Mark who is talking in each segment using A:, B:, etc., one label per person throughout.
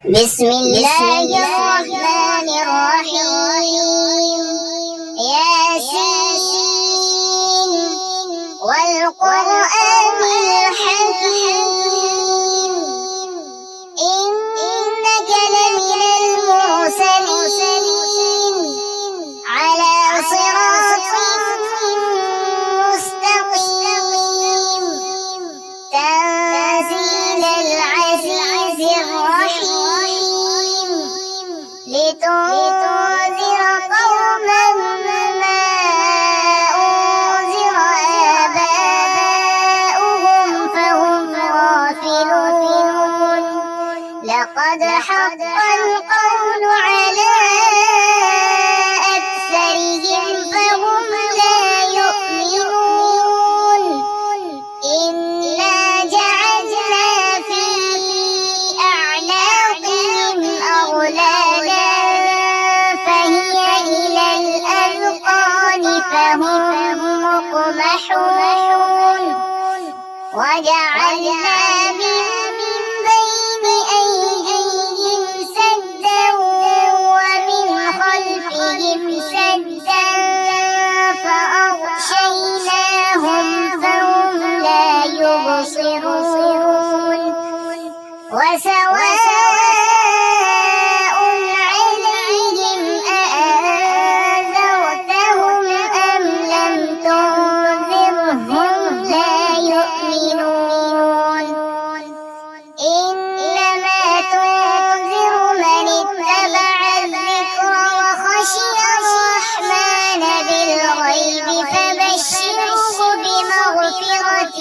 A: بسم الله الرحمن الرحيم. ياسين والقرآن الحكيم إنك لمن المرسلين على صراط مستقيم تنزيل العزيز الرحيم لتنذر قوما ما أنذر آباؤهم فهم غافلون. لقد حق القول على أكثرهم فهم لا يؤمنون. إنا جعلنا في أعناقهم أغلالا فهي إلى الأذقان فهم مقمحون. وجعلنا من بين أيديهم سدا ومن خلفهم سدا فأغشيناهم فهم لا يبصرون. وسواء عليهم أأنذرتهم أم لم تنذرهم لا يؤمنون. إنما تنذر من اتبع الذكر وخشي الرحمن بالغيب فبشره بمغفرة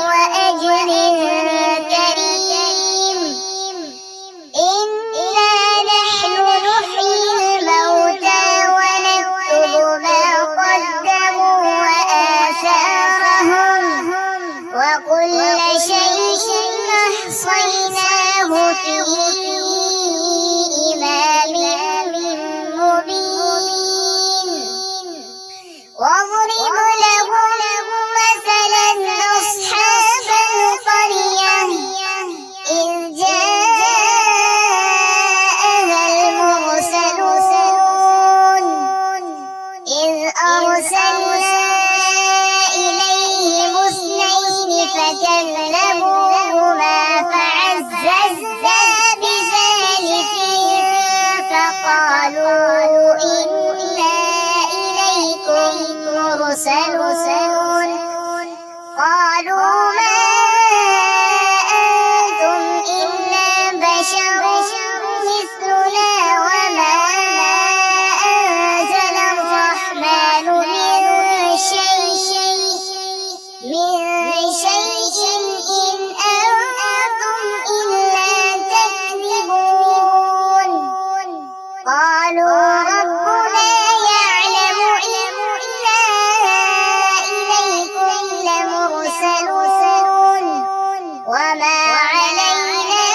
A: وأجر كريم. إنا نحن نحيي الموتى ونكتب ما قدموا وآثارهم وكل شيء أحصيناه في إمام مبين. واضرب لهم مثلا أصحاب القرية إذ جاءها المرسلون إذ أرسلنا إليهم اثنين فكذبوهما فعززنا بثالث فقالوا إنا إليكم مرسلون. قالوا ما أنتم إلا بشر مثلنا وما أنزل الرحمن من شيء إن أنتم إلا تكذبون. قالوا ربنا يعلم إنا إليكم لمرسلون وما علينا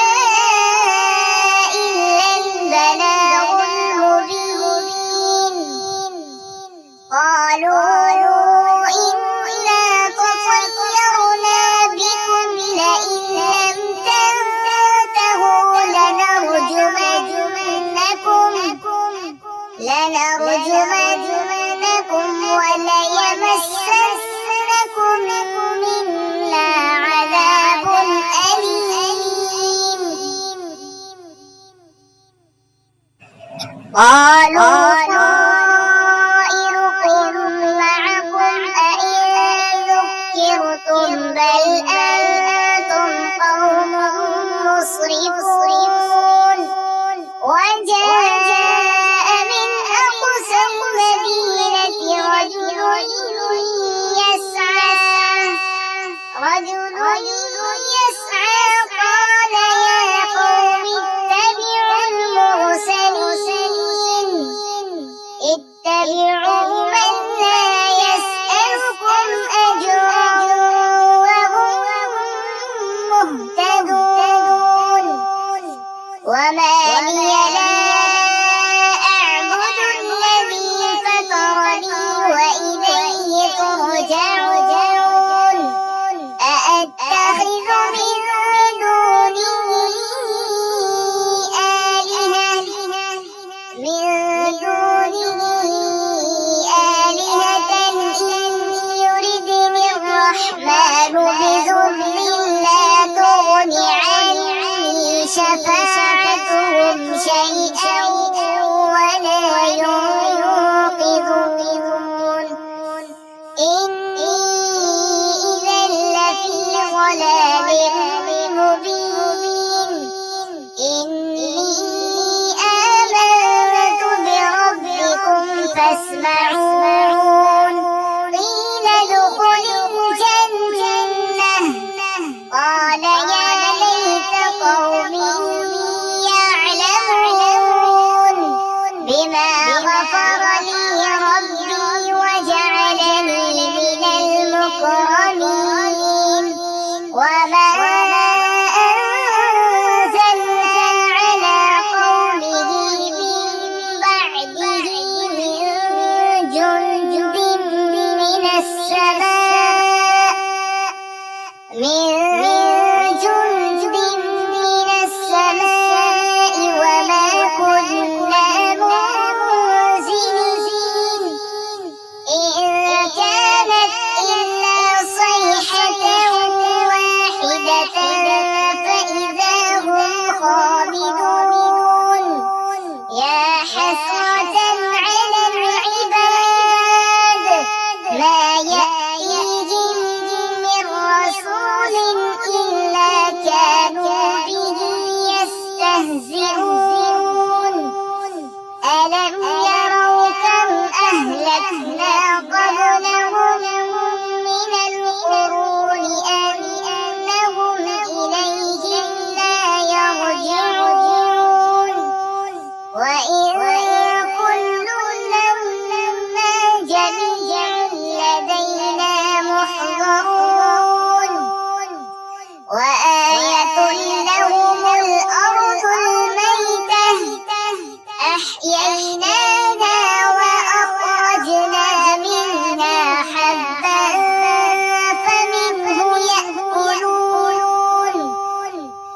A: إلا البلاغ المبين. قالوا إنا تطيرنا بكم لئن لم تنتهوا لنرجمنكم وليمسنكم منا عذاب أليم. قالوا طائركم معكم أئن ذكرتم بل أنتم قوم مسرفون. وجاء من أقصى المدينة رجل يسعى قال يا قوم اتبعوا من لا يسألكم أجرا وهم مهتدون. وما لي لا أعبد الذي فطرني وإليه ترجعون. أأتخذ من دونه شفاعتهم شيئا ولا ينقذون إني إذا لفي ضلال مبين إني آمنت بربكم فاسمعون قيل ادخل الجنة قال يا ليت قومي يعلمون بما غفر لي ربي وجعلني من المكرمين وما أنزلنا على قومه من بعده من جند من السماء وما كنا منزلين إن كانت إلا صيحة واحدة فإذا هم خامدون يا حسرة على العباد ما يأتيهم من رسول إلا كانوا به يستهزئون ألم يروا كم أهلكنا قبلهم من القرون أنهم إليهم لا يرجعون وإن كل لما جميع لدينا محضرون وآية لهم الأرض الميتة أحييناها وأخرجنا منها حبا فمنه يأكلون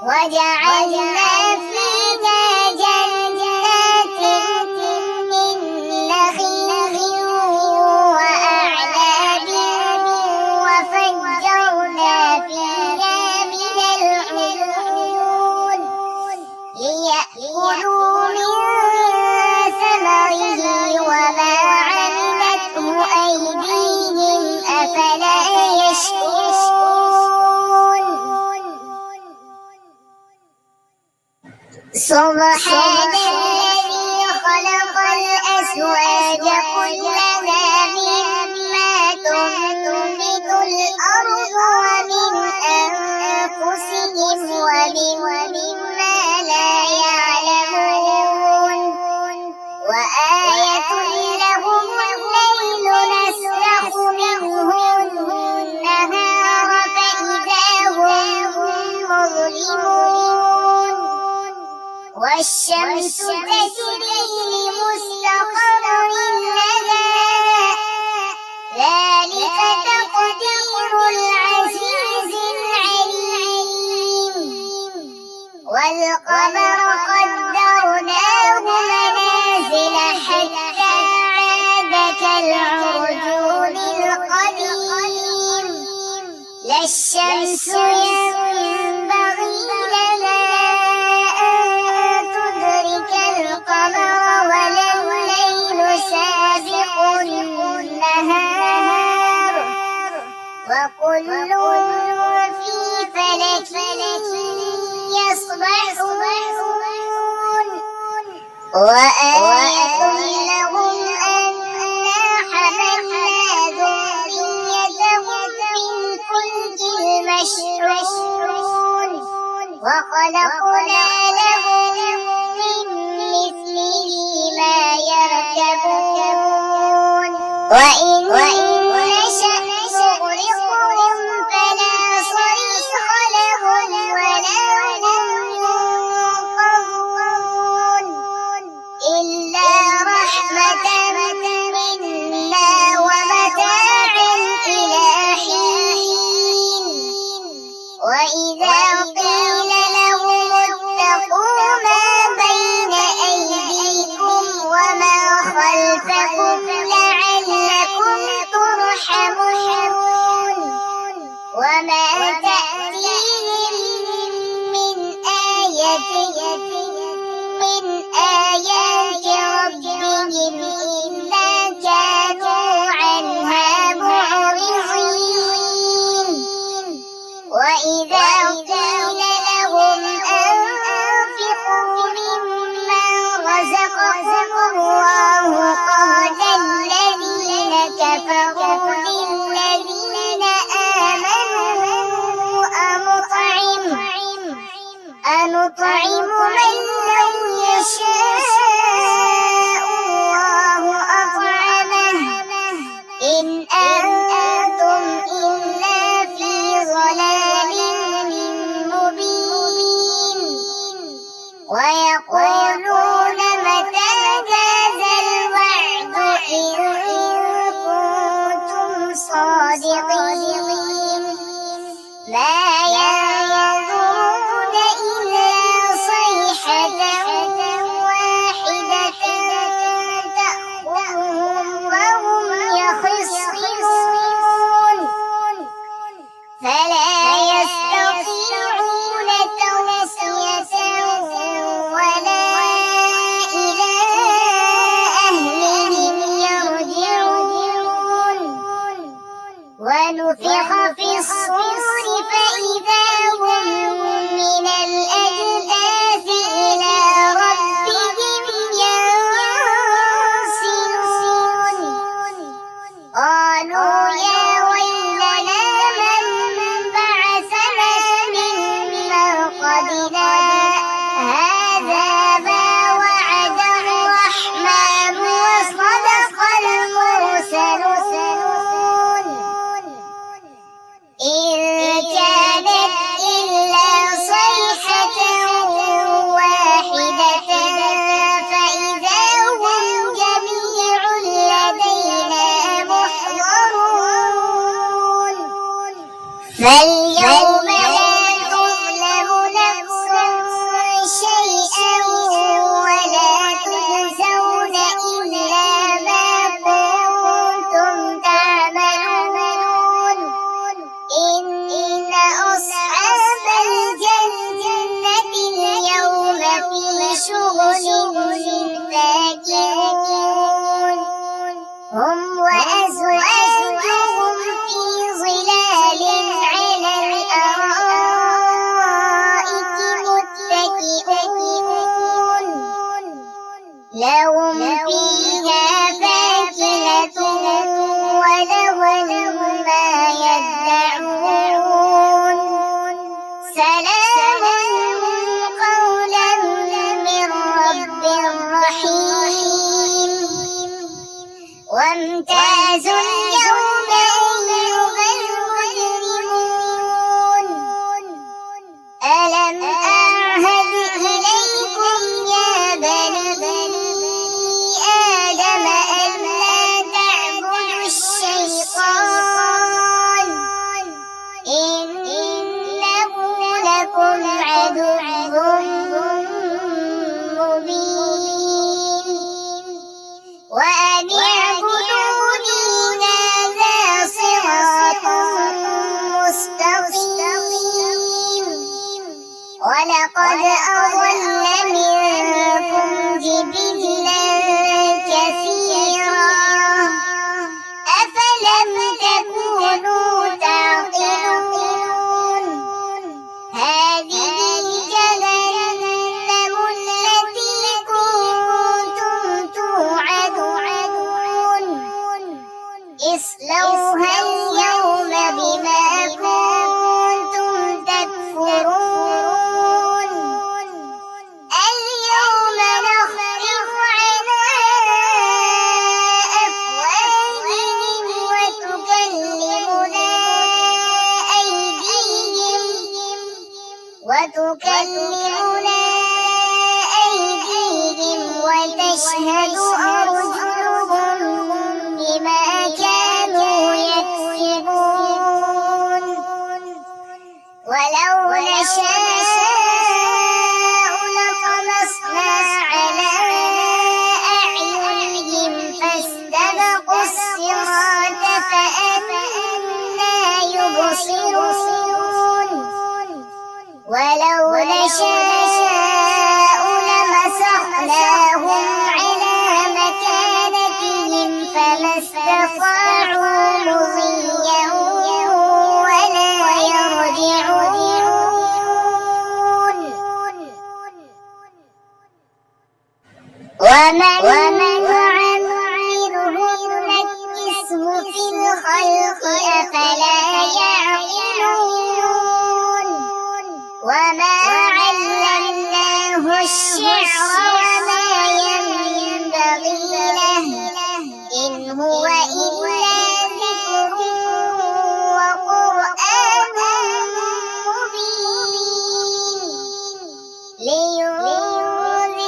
A: وجعلنا فيها جنات من نخيل وأعناب وفجرنا فيها من العيون ليأكلوا من ثمره وما عملته أيديهم أفلا يشكرون سبحان الذي خلق الأزواج كلها مما تنبت الأرض ومن أنفسهم ومما لا يعلمون وآية لهم الليل نسلخ منه النهار فإذا هم مظلمون والشمس تجري لمستقر لها ذلك تقدير العزيز العليم والقمر قدرناه منازل حتى عاد كالعرجون القديم لا الشمس ينبغي لها أن تدرك القمر ولا الليل سابق النهار وكل في فلك يسبحون وآية لهم أنا حملنا ذريتهم في الفلك المشحون وخلقنا لهم من مثله ما يركبون وإن نشأ نغرقهم فلا صريخ لهم ولا هم ينقذون إلا رحمة منا ومتاعا إلى حين وإذا قيل لهم اتقوا ما بين أيديكم وما خلفكم لعلكم ويقولون متى هذا الوعد إن كنتم صادقين ما ينظرون إلا صيحة واحدة تأخذهم وهم يخصمون فلا يستطيعون توصية ولا إلى أهلهم يرجعون ونفخ في الصور فإذا هم من الأجداث إلى ربهم ينسلون قالوا يا ويلنا من بعثنا من مرقدنا هذا ما وعد الرحمن وصدق المرسلون إن كانت إلا صيحة واحدة فإذا هم جميع لدينا محضرون فاليوم لا تظلم نفس شيئا ولا تجزون إلا ما كنتم تعملون إن أصحاب الجنة اليوم في شغل فاكهون هم وأزواجهم في ظلال على الأرائك متكئون لهم فيها فاكهة ولهم ما يدعون سلام قولا من رب رحيم وامتازوا اليوم أيها المجرمون ألم أعهد إليكم يا بني آدم ألا تعبدوا الشيطان إنه لكم عدو مبين وأن اعبدوني هذا صراط مستقيم ولقد أضل منكم جبلا كثيرا أفلم تكونوا تعقلون هذه جهنم التي كنتم توعدون اصلوها اليوم بما كنتم تكفرون اليوم نختم على أفواههم وتكلمنا أيديهم وتشهد أرجلهم بما كانوا يكسبون ولو نشاء لطمسنا على أعينهم فاستبقوا الصراط فأنى يبصرون ولو نشاء لمسخناهم على مكانتهم فما استطاعوا مضيا ولا يرجعون ومن نعمره نكسه في الخلق أفلا يعقلون وما علمناه الشعر وما ينبغي له إن هو إلا ذكر وقرآن مبين لينذر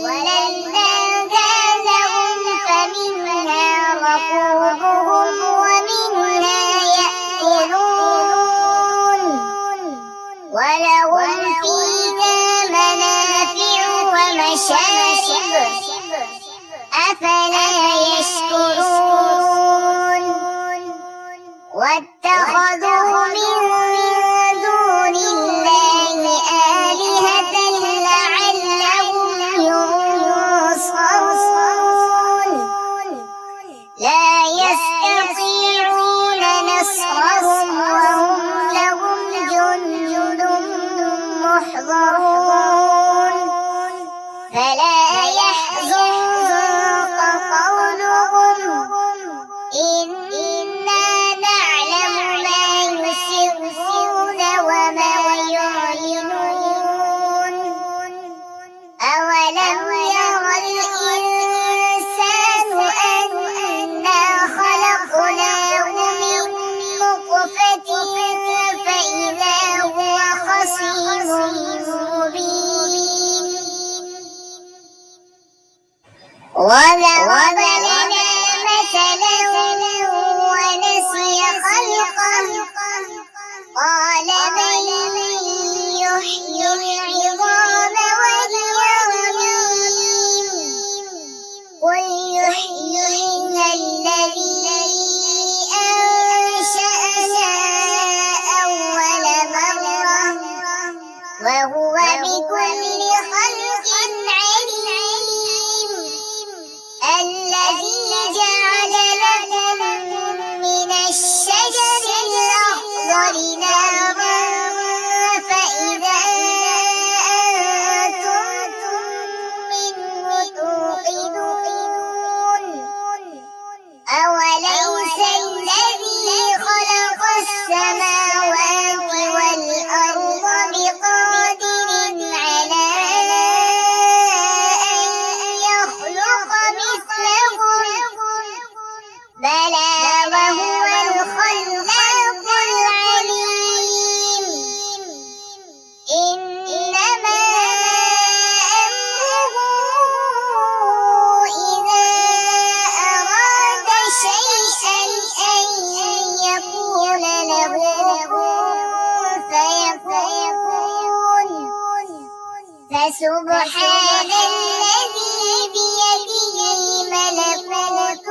A: وَذَلَّلْنَاهَا لَهُمْ فَمِنْهَا رَكُوبُهُمْ وَمِنْهَا يَأْكُلُونَ وَلَهُمْ فِيهَا مَنَافِعُ وَمَشَارِبُ أَفَلَا يَشْكُرُونَ وَاتَّخَذُوا مِن دُونِ اللَّهِ آلِهَةً لَعَلَّهُمْ يُنصَرُونَ لَا يَسْتَطِيعُونَ نَصْرَهُمْ وَهُمْ لَهُمْ جُندٌ مُّحْضَرُونَ فَلَا يَحْزُنكَ قَوْلُهُمْ إِنَّا نَعْلَمُ مَا يُسِرُّونَ وَمَا يُعْلِنُونَ أَوَلَمْ يَرَ الْإِنسَانُ أَنَّا خَلَقْنَاهُ مِن نُّطْفَةٍ فَإِذَا هُوَ خَصِيمٌ مُّبِينٌ وَضَرَبَ لَنَا مَثَلًا وَنَسِيَ خَلْقَهُ قَالَ مَن يُحْيِي الْعِظَامَ وَهِيَ رَمِيمٌ قُلْ يُحْيِيهَا الَّذِي أَنشَأَهَا أَوَّلَ مَرَّةٍ وَهُوَ بِكُلِّ خَلْقٍ عَلِيمٌ الَّذِي جَعَلَ لَكُم مِّنَ الشَّجَرِ الْأَخْضَرِ نَارًا فَإِذَا أَنتُم مِّنْهُ تُوقِدُونَ أَوَلَيْسَ الَّذِي خَلَقَ السَّمَاوَاتِ وَالْأَرْضَ بِقَادِرٍ عَلَىٰ أَن يَخْلُقَ مِثْلَهُم بَلَىٰ وَهُوَ الْخَلَّاقُ الْعَلِيمُ إِنَّمَا أَمْرُهُ إِذَا أَرَادَ شَيْئًا أَن يَقُولَ لَهُ كُن فَيَكُونُ فَسُبْحَانَ الَّذِي بِيَدِهِ مَلَكُوتُ